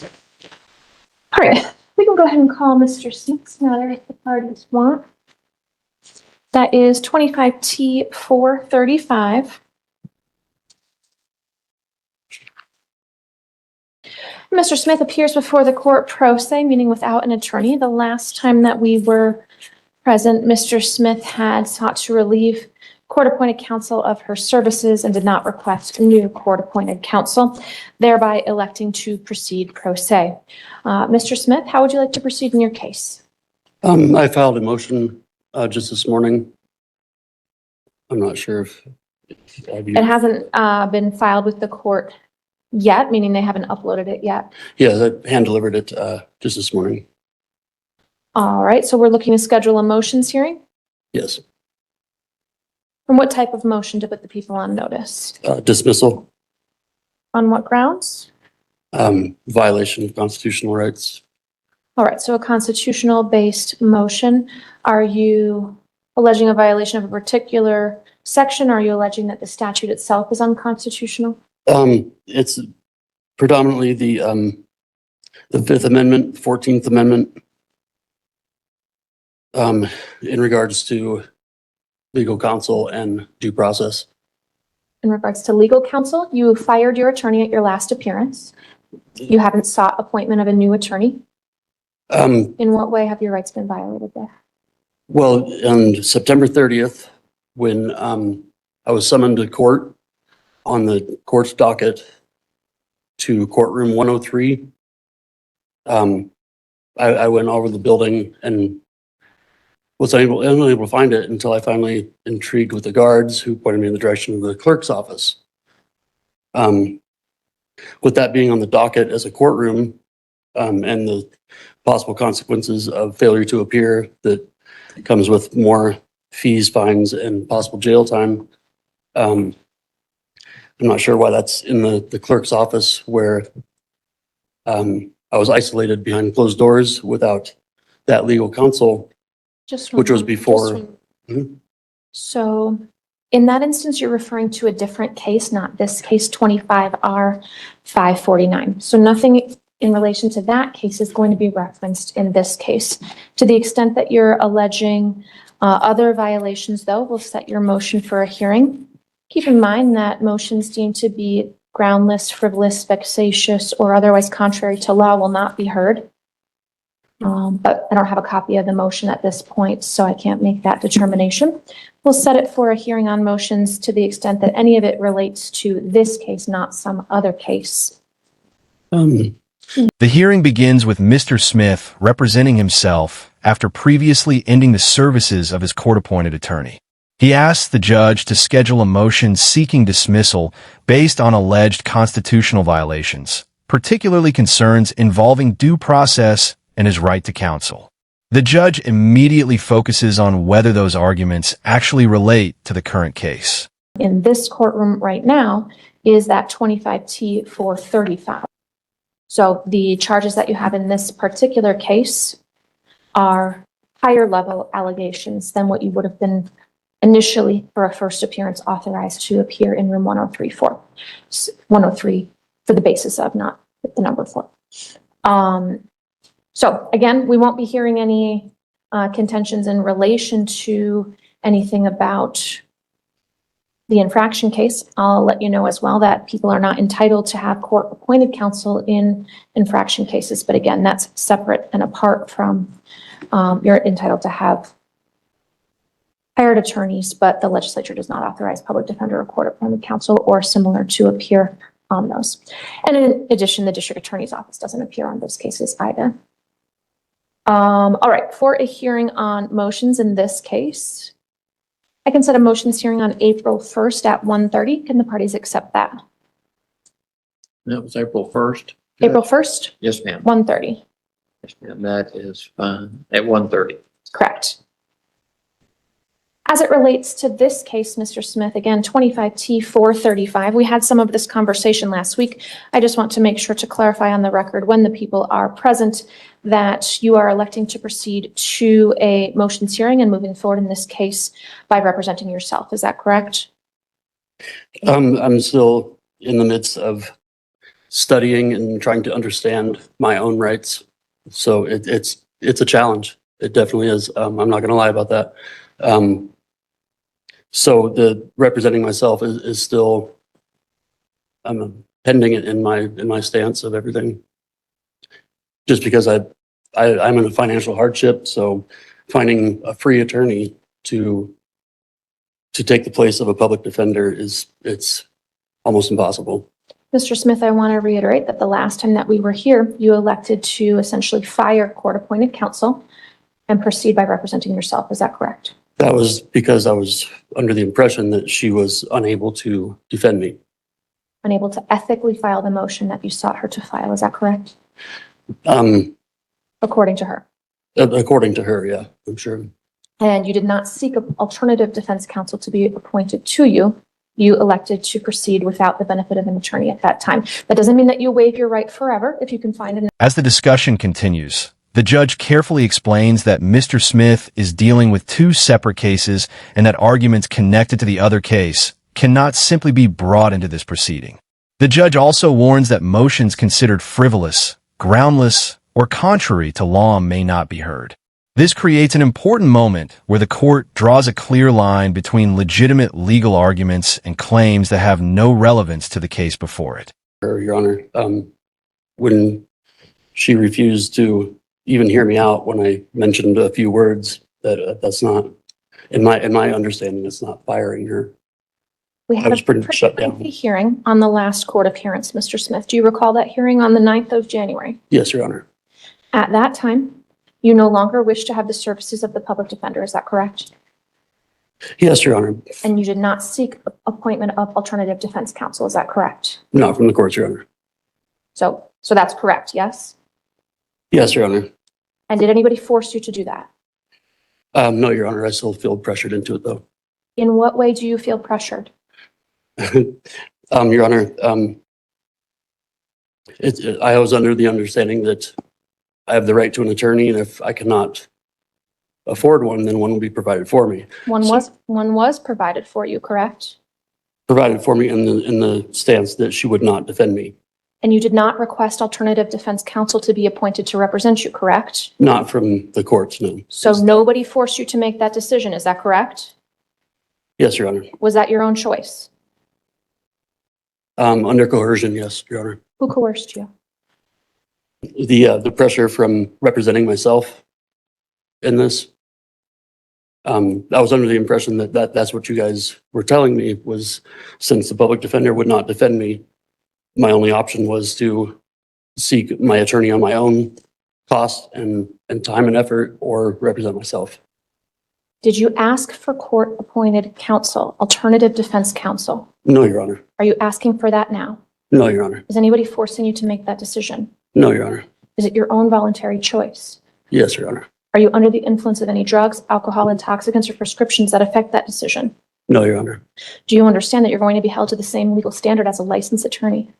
All right, we can go ahead and call Mr. Smith's matter if the parties want. That is 25T435. Mr. Smith appears before the court pro se, meaning without an attorney. The last time that we were present, Mr. Smith had sought to relieve court-appointed counsel of her services and did not request new court-appointed counsel, thereby electing to proceed pro se. Mr. Smith, how would you like to proceed in your case? I filed a motion just this morning. I'm not sure if It hasn't been filed with the court yet, meaning they haven't uploaded it yet. Yeah, I hand delivered it just this morning. All right, so we're looking to schedule a motions hearing? Yes. And what type of motion to put the people on notice? Dismissal. On what grounds? Violation of constitutional rights. All right, so a constitutional-based motion. Are you alleging a violation of a particular section? Or are you alleging that the statute itself is unconstitutional? It's predominantly the Fifth Amendment, 14th Amendment, in regards to legal counsel and due process. In regards to legal counsel, you fired your attorney at your last appearance. You haven't sought appointment of a new attorney. In what way have your rights been violated there? Well, on September 30th, when I was summoned to court on the court's docket to courtroom 103, I went over the building and was unable to find it until I finally intrigued with the guards who pointed me in the direction of the clerk's office. With that being on the docket as a courtroom, and the possible consequences of failure to appear that comes with more fees, fines, and possible jail time, I'm not sure why that's in the clerk's office where I was isolated behind closed doors without that legal counsel. Which was before. So in that instance, you're referring to a different case, not this case, 25R549. So nothing in relation to that case is going to be referenced in this case. To the extent that you're alleging other violations, though, we'll set your motion for a hearing. Keep in mind that motions deemed to be groundless, frivolous, vexatious, or otherwise contrary to law will not be heard. But I don't have a copy of the motion at this point, so I can't make that determination. We'll set it for a hearing on motions to the extent that any of it relates to this case, not some other case. The hearing begins with Mr. Smith representing himself after previously ending the services of his court-appointed attorney. He asks the judge to schedule a motion seeking dismissal based on alleged constitutional violations, particularly concerns involving due process and his right to counsel. The judge immediately focuses on whether those arguments actually relate to the current case. In this courtroom right now is that 25T435. So the charges that you have in this particular case are higher level allegations than what you would have been initially for a first appearance authorized to appear in room 103 for the basis of, not the number 4. So again, we won't be hearing any contentions in relation to anything about the infraction case. I'll let you know as well that people are not entitled to have court-appointed counsel in infraction cases. But again, that's separate and apart from you're entitled to have hired attorneys, but the legislature does not authorize public defender or court-appointed counsel or similar to appear on those. And in addition, the district attorney's office doesn't appear on those cases either. All right, for a hearing on motions in this case, I can set a motions hearing on April 1st at 1:30. Can the parties accept that? That was April 1st. April 1st, Yes, ma'am. 1:30. Yes, ma'am. That is fine. At 1:30. Correct. As it relates to this case, Mr. Smith, again, 25T435, we had some of this conversation last week. I just want to make sure to clarify on the record when the people are present that you are electing to proceed to a motions hearing and moving forward in this case by representing yourself. Is that correct? I'm still in the midst of studying and trying to understand my own rights. So it's a challenge. It definitely is. I'm not going to lie about that. So the representing myself is still, I'm pending it in my stance of everything. Just because I'm in a financial hardship, so finding a free attorney to take the place of a public defender it's almost impossible. Mr. Smith, I want to reiterate that the last time that we were here, you elected to essentially fire court-appointed counsel and proceed by representing yourself. Is that correct? That was because I was under the impression that she was unable to defend me. Unable to ethically file the motion that you sought her to file. Is that correct? According to her. According to her, yeah, I'm sure. And you did not seek an alternative defense counsel to be appointed to you. You elected to proceed without the benefit of an attorney at that time. That doesn't mean that you waive your right forever if you can find an. As the discussion continues, the judge carefully explains that Mr. Smith is dealing with two separate cases and that arguments connected to the other case cannot simply be brought into this proceeding. The judge also warns that motions considered frivolous, groundless, or contrary to law may not be heard. This creates an important moment where the court draws a clear line between legitimate legal arguments and claims that have no relevance to the case before it. Your Honor, when she refused to even hear me out when I mentioned a few words, that's not, in my understanding, it's not firing her. We I had was a pretty pretty shut down. lengthy hearing on the last court appearance, Mr. Smith. Do you recall that hearing on the 9th of January? Yes, Your Honor. At that time, you no longer wish to have the services of the public defender. Is that correct? Yes, Your Honor. And you did not seek appointment of alternative defense counsel. Is that correct? Not from the courts, Your Honor. So that's correct, yes? Yes, Your Honor. And did anybody force you to do that? No, Your Honor. I still feel pressured into it, though. In what way do you feel pressured? Your Honor, I was under the understanding that I have the right to an attorney, and if I cannot afford one, then one will be provided for me. One was provided for you, correct? Provided for me in the stance that she would not defend me. And you did not request alternative defense counsel to be appointed to represent you, correct? Not from the courts, no. So nobody forced you to make that decision, is that correct? Yes, Your Honor. Was that your own choice? Under coercion, yes, Your Honor. Who coerced you? The pressure from representing myself in this. I was under the impression that's what you guys were telling me, was since the public defender would not defend me, my only option was to seek my attorney on my own cost and time and effort, or represent myself. Did you ask for court-appointed counsel, alternative defense counsel? No, Your Honor. Are you asking for that now? No, Your Honor. Is anybody forcing you to make that decision? No, Your Honor. Is it your own voluntary choice? Yes, Your Honor. Are you under the influence of any drugs, alcohol, intoxicants, or prescriptions that affect that decision? No, Your Honor. Do you understand that you're going to be held to the same legal standard as a licensed attorney?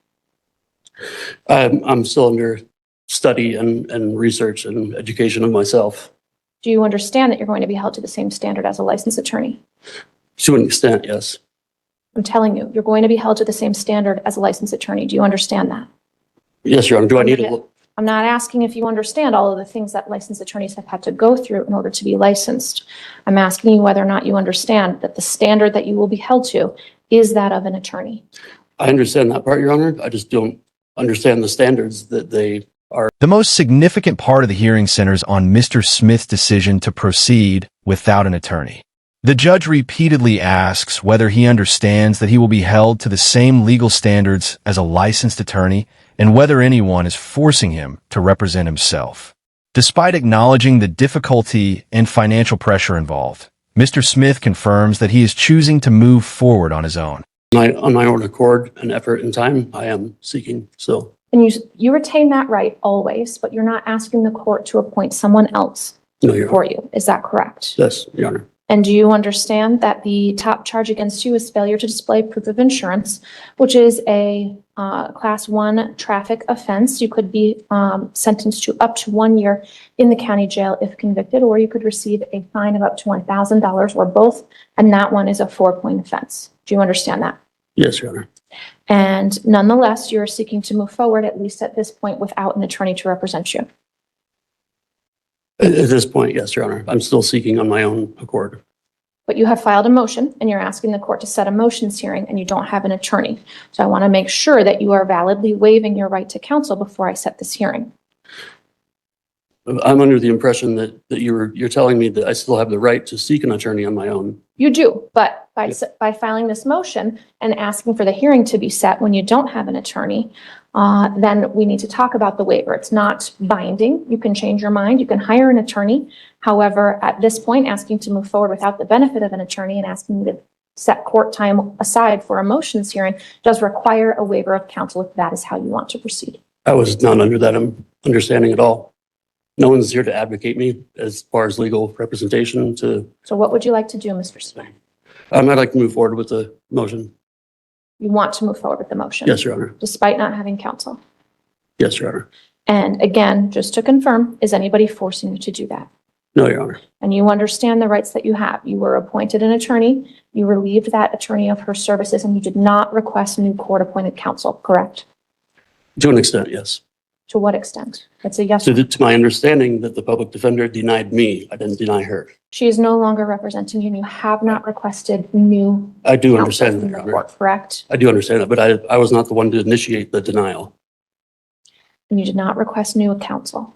I'm still under study and research and education of myself. Do you understand that you're going to be held to the same standard as a licensed attorney? To an extent, yes. I'm telling you, you're going to be held to the same standard as a licensed attorney. Do you understand that? Yes, Your Honor. Do I need to look? I'm not asking if you understand all of the things that licensed attorneys have had to go through in order to be licensed. I'm asking you whether or not you understand that the standard that you will be held to is that of an attorney. I understand that part, Your Honor. I just don't understand the standards that they are. The most significant part of the hearing centers on Mr. Smith's decision to proceed without an attorney. The judge repeatedly asks whether he understands that he will be held to the same legal standards as a licensed attorney and whether anyone is forcing him to represent himself. Despite acknowledging the difficulty and financial pressure involved, Mr. Smith confirms that he is choosing to move forward on his own. On my own accord and effort and time, I am seeking. So, And you retain that right always, but you're not asking the court to appoint someone else no, Your for Honor. you. Is that correct? Yes, Your Honor. And do you understand that the top charge against you is failure to display proof of insurance, which is a class 1 traffic offense? You could be sentenced to up to 1 year in the county jail if convicted, or you could receive a fine of up to $1,000 or both, and that one is a 4-point offense. Do you understand that? Yes, Your Honor. And nonetheless, you're seeking to move forward, at least at this point, without an attorney to represent you. At this point, yes, Your Honor. I'm still seeking on my own accord. But you have filed a motion and you're asking the court to set a motions hearing and you don't have an attorney. So I want to make sure that you are validly waiving your right to counsel before I set this hearing. I'm under the impression that you're telling me that I still have the right to seek an attorney on my own. You do, but by filing this motion and asking for the hearing to be set when you don't have an attorney, then we need to talk about the waiver. It's not binding. You can change your mind. You can hire an attorney. However, at this point, asking to move forward without the benefit of an attorney and asking to set court time aside for a motions hearing does require a waiver of counsel if that is how you want to proceed. I was not under that understanding at all. No one's here to advocate me as far as legal representation to. So what would you like to do, Mr. Smith? I'd like to move forward with the motion. You want to move forward with the motion? Yes, Your Honor. Despite not having counsel? Yes, Your Honor. And again, just to confirm, is anybody forcing you to do that? No, Your Honor. And you understand the rights that you have. You were appointed an attorney, you relieved that attorney of her services, and you did not request new court-appointed counsel, correct? To an extent, yes. To what extent? It's a yes. To my understanding that the public defender denied me. I didn't deny her. She is no longer representing you, and you have not requested new I do counsel understand that, from Your the Honor. court, correct? I do understand that, but I was not the one to initiate the denial. And you did not request new counsel,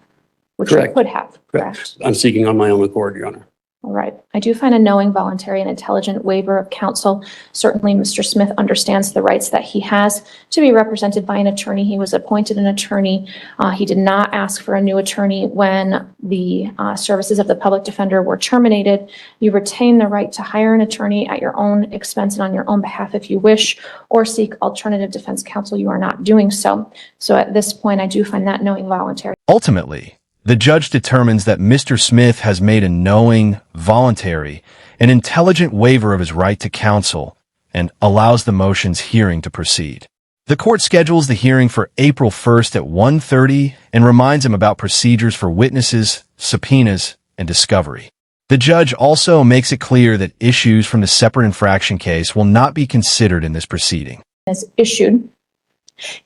which you Correct. could have, correct? I'm seeking on my own accord, Your Honor. All right. I do find a knowing, voluntary, and intelligent waiver of counsel. Certainly, Mr. Smith understands the rights that he has to be represented by an attorney. He was appointed an attorney. He did not ask for a new attorney when the services of the public defender were terminated. You retain the right to hire an attorney at your own expense and on your own behalf if you wish, or seek alternative defense counsel. You are not doing so. So at this point, I do find that knowing, voluntary. Ultimately, the judge determines that Mr. Smith has made a knowing, voluntary, and intelligent waiver of his right to counsel and allows the motion's hearing to proceed. The court schedules the hearing for April 1st at 1:30 and reminds him about procedures for witnesses, subpoenas, and discovery. The judge also makes it clear that issues from the separate infraction case will not be considered in this proceeding. Is issued.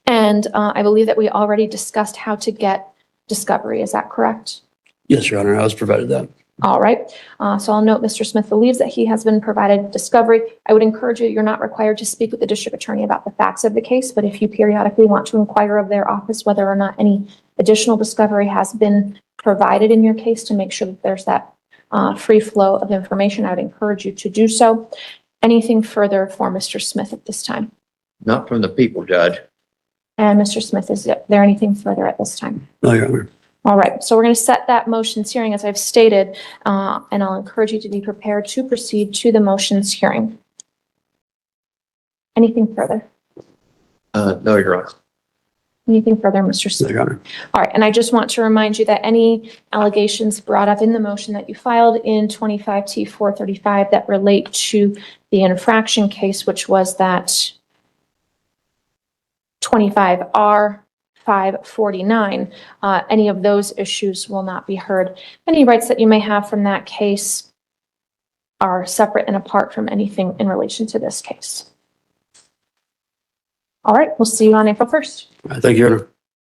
And I believe that we already discussed how to get discovery. Is that correct? Yes, Your Honor. I was provided that. All right. So I'll note Mr. Smith believes that he has been provided discovery. I would encourage you, you're not required to speak with the district attorney about the facts of the case, but if you periodically want to inquire of their office whether or not any additional discovery has been provided in your case to make sure that there's that free flow of information, I would encourage you to do so. Anything further for Mr. Smith at this time? Not from the people, Judge. And Mr. Smith, is there anything further at this time? No, Your Honor. All right, so we're going to set that motions hearing as I've stated, and I'll encourage you to be prepared to proceed to the motions hearing. Anything further? No, Your Honor. Anything further, Mr. No, Smith? Your Honor. All right, and I just want to remind you that any allegations brought up in the motion that you filed in 25T435 that relate to the infraction case, which was that 25R 549, any of those issues will not be heard. Any rights that you may have from that case are separate and apart from anything in relation to this case. All right, we'll see you on April 1st. Thank you, Your Honor.